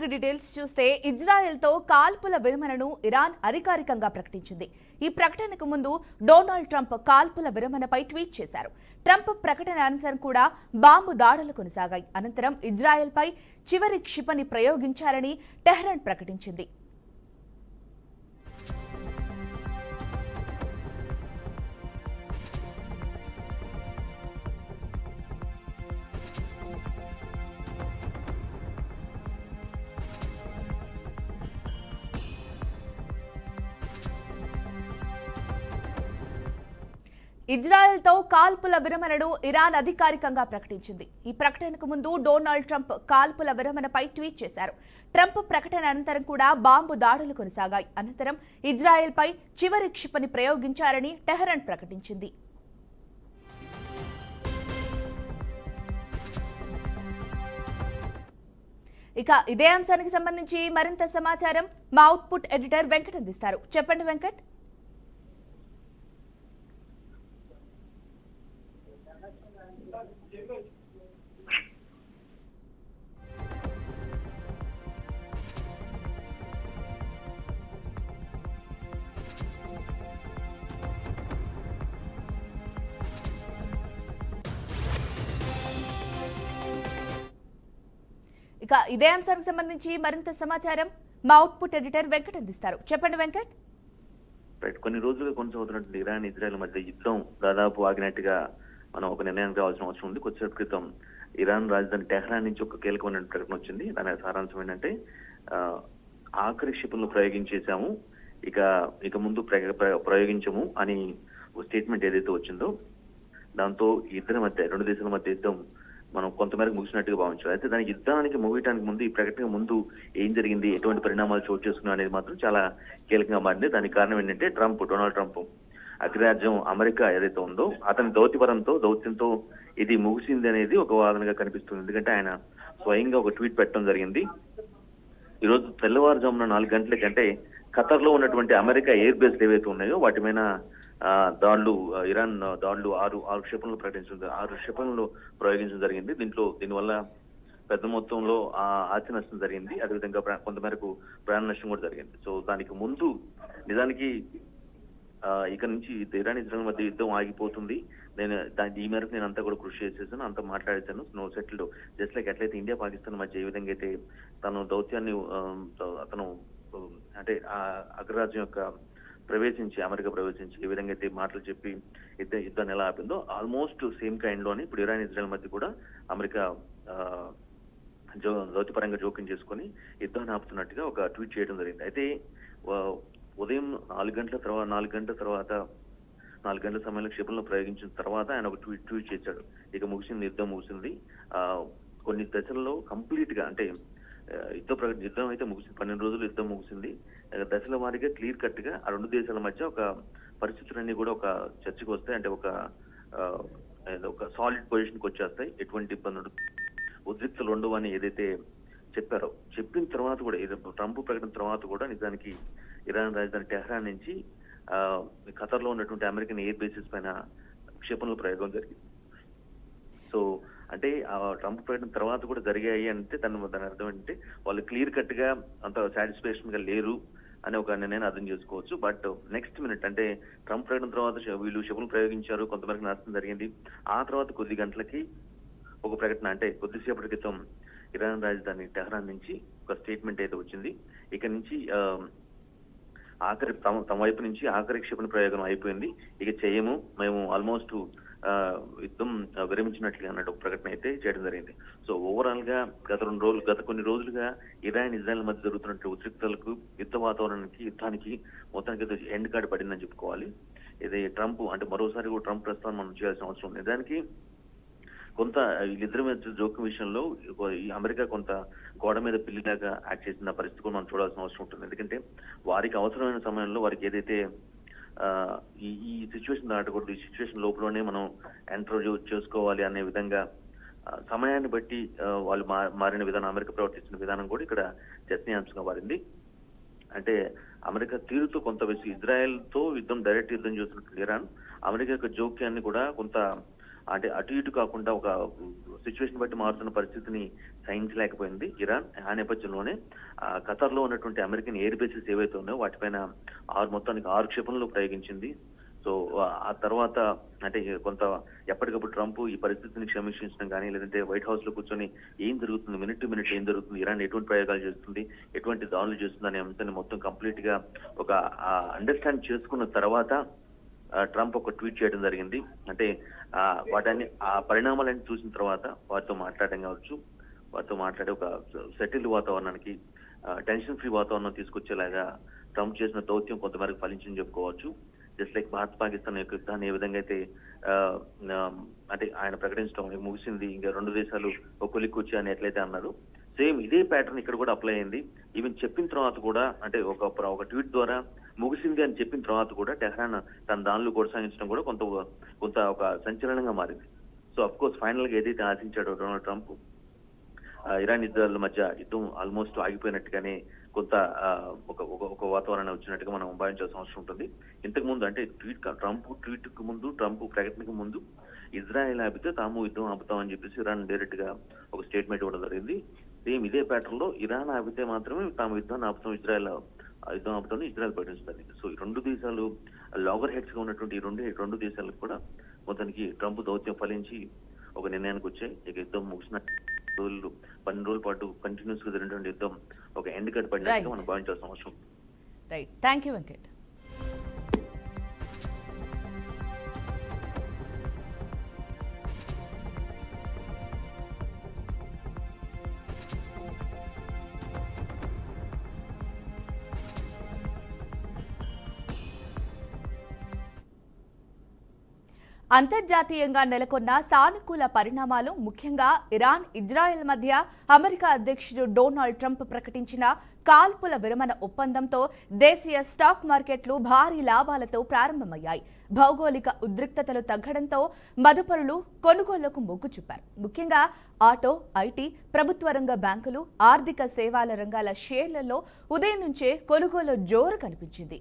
తాజాగా డీటెయిల్స్ చూస్తే ఇజ్రాయెల్తో కాల్పుల విరమణను ఇరాన్ అధికారికంగా ప్రకటించింది. ఈ ప్రకటనకు ముందు డొనాల్డ్ ట్రంప్ కాల్పుల విరమణపై ట్వీట్ చేశారు. ట్రంప్ ప్రకటన అనంతరం కూడా బాంబు దాడులు కొనసాగాయి. అనంతరం ఇజ్రాయెల్పై చివరి క్షిపణి ప్రయోగించారని టెహ్రాన్ ప్రకటించింది. ఇజ్రాయెల్తో కాల్పుల విరమణను ఇరాన్ అధికారికంగా ప్రకటించింది. ఈ ప్రకటనకు ముందు డొనాల్డ్ ట్రంప్ కాల్పుల విరమణపై ట్వీట్ చేశారు. ట్రంప్ ప్రకటన అనంతరం కూడా బాంబు దాడులు కొనసాగాయి. అనంతరం ఇజ్రాయెల్పై చివరి క్షిపణి ప్రయోగించారని టెహ్రాన్ ప్రకటించింది. ఇక ఇదే అంశానికి సంబంధించి మరింత సమాచారం మా అవుట్పుట్ ఎడిటర్ వెంకట్ అందిస్తారు. చెప్పండి వెంకట్. ఇక ఇదే అంశానికి సంబంధించి మరింత సమాచారం మా అవుట్పుట్ ఎడిటర్ వెంకట్ అందిస్తారు. చెప్పండి వెంకట్. కొన్ని రోజులుగా కొనసాగుతున్నటువంటి ఇరాన్ ఇజ్రాయెల్ మధ్య యుద్ధం దాదాపు ఆగినట్టుగా మనం ఒక నిర్ణయానికి రావాల్సిన అవసరం ఉంది. కొద్దిసేపు క్రితం ఇరాన్ రాజధాని టెహ్రాన్ నుంచి ఒక కీలకమైన ప్రకటన వచ్చింది. దాని సారాంశం ఏంటంటే ఆఖరి క్షిపణులు ప్రయోగించేశాము, ఇక ముందు ప్రయోగించము అని ఒక స్టేట్మెంట్ ఏదైతే వచ్చిందో దాంతో రెండు దేశాల మధ్య యుద్ధం మనం కొంతమేరకు ముగిసినట్టుగా భావించాలి. అయితే దానికి యుద్ధానికి ముగియటానికి ముందు ఈ ప్రకటన ముందు ఏం జరిగింది, ఎటువంటి పరిణామాలు చోటు చేసుకున్నాయి అనేది మాత్రం చాలా కీలకంగా మారింది. దానికి కారణం ఏంటంటే డొనాల్డ్ ట్రంప్ అగ్రరాజ్యం అమెరికా ఏదైతే ఉందో అతని దౌత్యంతో ఇది ముగిసింది అనేది ఒక వాదనగా కనిపిస్తుంది. ఎందుకంటే ఆయన స్వయంగా ఒక ట్వీట్ పెట్టడం జరిగింది. ఈరోజు తెల్లవారుజామున 4 గంటలకి, అంటే ఖతర్ లో ఉన్నటువంటి అమెరికా ఎయిర్ బేస్ ఏవైతే ఉన్నాయో వాటి మీద ఇరాన్ దాడులు 6 క్షిపణులు ప్రకటించింది. 6 క్షిపణులు ప్రయోగించడం జరిగింది. దీనివల్ల పెద్ద మొత్తంలో ఆస్తి నష్టం జరిగింది. అదేవిధంగా కొంతమేరకు ప్రాణ నష్టం కూడా జరిగింది. సో దానికి ముందు నిజానికి ఇక నుంచి ఇరాన్ ఇజ్రాయెల్ మధ్య యుద్ధం ఆగిపోతుంది, ఈ మేరకు నేను అంతా కూడా కృషి చేసేసాను, అంతా మాట్లాడేశాను, నో సెటిల్డ్. జస్ట్ లైక్ ఎట్లయితే ఇండియా పాకిస్తాన్ మధ్య ఏ విధంగా అయితే తన దౌత్యాన్ని అతను అంటే అగ్రరాజ్యం యొక్క అమెరికా ప్రవేశించి ఏ విధంగా అయితే మాటలు చెప్పి యుద్ధాన్ని ఎలా ఆపిందో ఆల్మోస్ట్ సేమ్ కైండ్ లోని ఇప్పుడు ఇరాన్ ఇజ్రాయెల్ మధ్య కూడా అమెరికా దౌత్యపరంగా జోక్యం చేసుకుని యుద్ధాన్ని ఆపుతున్నట్టుగా ఒక ట్వీట్ చేయడం జరిగింది. అయితే ఉదయం 4 గంటల సమయంలో క్షిపణులు ప్రయోగించిన తర్వాత ఆయన ఒక ట్వీట్ చేశాడు. ఇక యుద్ధం ముగిసింది. కొన్ని దశల్లో కంప్లీట్ గా, అంటే యుద్ధం అయితే ముగిసింది, 12 రోజులు యుద్ధం ముగిసింది. దశల వారీగా క్లియర్ కట్ గా ఆ 2 దేశాల మధ్య ఒక పరిస్థితులన్నీ కూడా ఒక చర్చకు వస్తాయి. అంటే ఒక సాలిడ్ పొజిషన్ కి వచ్చేస్తాయి, ఎటువంటి ఇబ్బందులు ఉద్రిక్తలు ఉండవు అని ఏదైతే చెప్పారో, చెప్పిన తర్వాత కూడా ట్రంప్ ప్రకటన తర్వాత కూడా నిజానికి ఇరాన్ రాజధాని టెహ్రాన్ నుంచి ఖతర్ లో ఉన్నటువంటి అమెరికన్ ఎయిర్ బేసెస్ పైన క్షిపణుల ప్రయోగం జరిగింది. సో అంటే ట్రంప్ ప్రకటన తర్వాత కూడా జరిగాయి అంటే దాని అర్థం ఏంటంటే వాళ్ళు క్లియర్ కట్ గా అంత సాటిస్ఫాక్షన్ గా లేరు అని ఒక నిర్ణయాన్ని అర్థం చేసుకోవచ్చు. బట్ నెక్స్ట్ మినిట్, అంటే ట్రంప్ ప్రకటన తర్వాత వీళ్ళు క్షిపణులు ప్రయోగించారు, కొంతమేరకు నష్టం జరిగింది. ఆ తర్వాత కొద్ది గంటలకి ఒక ప్రకటన, అంటే కొద్దిసేపటి క్రితం ఇరాన్ రాజధాని టెహ్రాన్ నుంచి ఒక స్టేట్మెంట్ అయితే వచ్చింది. ఇక నుంచి తమ వైపు నుంచి ఆఖరి క్షిపణి ప్రయోగం అయిపోయింది, ఇక చేయము, మేము ఆల్మోస్ట్ యుద్ధం విరమించినట్లుగా అన్నట్టు ఒక ప్రకటన అయితే చేయడం జరిగింది. సో ఓవరాల్ గా గత కొన్ని రోజులుగా ఇరాన్ ఇజ్రాయెల్ మధ్య జరుగుతున్న ఉద్రిక్తలకు, యుద్ధానికి మొత్తానికి ఎండ్ కార్డ్ పడిందని చెప్పుకోవాలి. ఇది ట్రంప్, అంటే మరోసారి కూడా ట్రంప్ ప్రస్తావన మనం చేయాల్సిన అవసరం ఉంది. నిజానికి కొంత వీళ్ళిద్దరి మధ్య జోక్యం విషయంలో అమెరికా కొంత గోడ మీద పిల్లిలాగా యాక్ట్ చేసిన పరిస్థితి కూడా మనం చూడాల్సిన అవసరం ఉంటుంది. ఎందుకంటే వారికి అవసరమైన సమయంలో వారికి ఏదైతే ఈ సిచ్యువేషన్ దాటకూడదు, ఈ సిచ్యువేషన్ లోపలనే మనం ఎంటర్ చేసుకోవాలి అనే విధంగా సమయాన్ని బట్టి వాళ్ళు మారిన విధానం, అమెరికా ప్రవర్తించిన విధానం కూడా ఇక్కడ చర్చనీయాంశంగా మారింది. అంటే అమెరికా తీరుతో కొంత ఇజ్రాయెల్ తో డైరెక్ట్ యుద్ధం చేస్తున్నట్టు ఇరాన్ అమెరికా యొక్క జోక్యాన్ని కూడా కొంత అంటే అటు ఇటు కాకుండా ఒక సిచ్యువేషన్ బట్టి మారుతున్న పరిస్థితిని సహించలేకపోయింది ఇరాన్. ఆ నేపథ్యంలోనే ఖతర్లో ఉన్నటువంటి అమెరికన్ ఎయిర్ బేసెస్ ఏవైతే ఉన్నాయో వాటిపైన మొత్తానికి 6 క్షిపణులు ప్రయోగించింది. సో ఆ తర్వాత అంటే కొంత ఎప్పటికప్పుడు ట్రంప్ ఈ పరిస్థితిని క్షమించడం కానీ, లేదంటే వైట్ హౌస్ లో కూర్చొని ఏం జరుగుతుంది, మినిట్ టు మినిట్ ఏం జరుగుతుంది, ఇరాన్ ఎటువంటి ప్రయోగాలు చేస్తుంది, ఎటువంటి దాడులు చేస్తుంది అనే అంశాన్ని మొత్తం కంప్లీట్ గా ఒక అండర్స్టాండ్ చేసుకున్న తర్వాత ట్రంప్ ఒక ట్వీట్ చేయడం జరిగింది. అంటే వాటిని ఆ పరిణామాలన్నీ చూసిన తర్వాత వారితో మాట్లాడడం కావచ్చు, వారితో మాట్లాడే ఒక సెటిల్డ్ వాతావరణానికి, టెన్షన్ ఫ్రీ వాతావరణం తీసుకొచ్చేలాగా ట్రంప్ చేసిన దౌత్యం కొంతమేరకు ఫలించిందని చెప్పుకోవచ్చు. జస్ట్ లైక్ భారత్ పాకిస్తాన్ యొక్క యుద్ధాన్ని ఏ విధంగా అయితే అంటే ఆయన ప్రకటించడం ముగిసింది, ఇంకా 2 దేశాలు ఒక కొలిక్కి వచ్చాయని ఎట్లయితే అన్నారు, సేమ్ ఇదే ప్యాటర్న్ ఇక్కడ కూడా అప్లై అయింది. ఈవెన్ చెప్పిన తర్వాత కూడా అంటే ఒక ట్వీట్ ద్వారా ముగిసింది అని చెప్పిన తర్వాత కూడా టెహ్రాన్ తన దానిలో కొనసాగించడం కూడా కొంత ఒక సంచలనంగా మారింది. సో అఫ్ కోర్స్ ఫైనల్ గా ఏదైతే ఆశించాడో డొనాల్డ్ ట్రంప్, ఇరాన్ ఇజ్రాయెల్ మధ్య యుద్ధం ఆల్మోస్ట్ ఆగిపోయినట్టుగానే కొంత ఒక వాతావరణం వచ్చినట్టుగా మనం భావించాల్సిన అవసరం ఉంటుంది. ఇంతకు ముందు అంటే ట్రంప్ ప్రకటనకు ముందు ఇజ్రాయెల్ ఆపితే తాము యుద్ధం ఆపుతామని చెప్పేసి ఇరాన్ డైరెక్ట్ గా ఒక స్టేట్మెంట్ ఇవ్వడం జరిగింది. సేమ్ ఇదే ప్యాటర్న్ లో ఇరాన్ ఆపితే మాత్రమే తాము యుద్ధాన్ని ఆపుతాం, యుద్ధం ఆపుతామని ఇజ్రాయెల్ ప్రకటించింది. సో ఈ 2 దేశాలు లాగర్ హెడ్స్ గా ఉన్నటువంటి ఈ రెండు దేశాలకు కూడా మొత్తానికి ట్రంప్ దౌత్యం ఫలించి ఒక నిర్ణయానికి వచ్చాయి. ఇక యుద్ధం ముగిసిన 12 రోజుల పాటు కంటిన్యూస్ గా జరిగినటువంటి యుద్ధం ఒక ఎండ్ కట్ పడినట్టుగా మనం భావించాల్సిన అవసరం. Right, thank you Venkat. అంతర్జాతీయంగా నెలకొన్న సానుకూల పరిణామాలు, ముఖ్యంగా ఇరాన్ ఇజ్రాయెల్ మధ్య అమెరికా అధ్యక్షుడు డొనాల్డ్ ట్రంప్ ప్రకటించిన కాల్పుల విరమణ ఒప్పందంతో దేశీయ స్టాక్ మార్కెట్లు భారీ లాభాలతో ప్రారంభమయ్యాయి. భౌగోళిక ఉద్రిక్తతలు తగ్గడంతో మదుపరులు కొనుగోళ్లకు మొగ్గు చూపారు. ముఖ్యంగా ఆటో, ఐటీ, ప్రభుత్వ రంగ బ్యాంకులు, ఆర్థిక సేవల రంగాల షేర్లలో ఉదయం నుంచే కొనుగోలు జోరు కనిపించింది.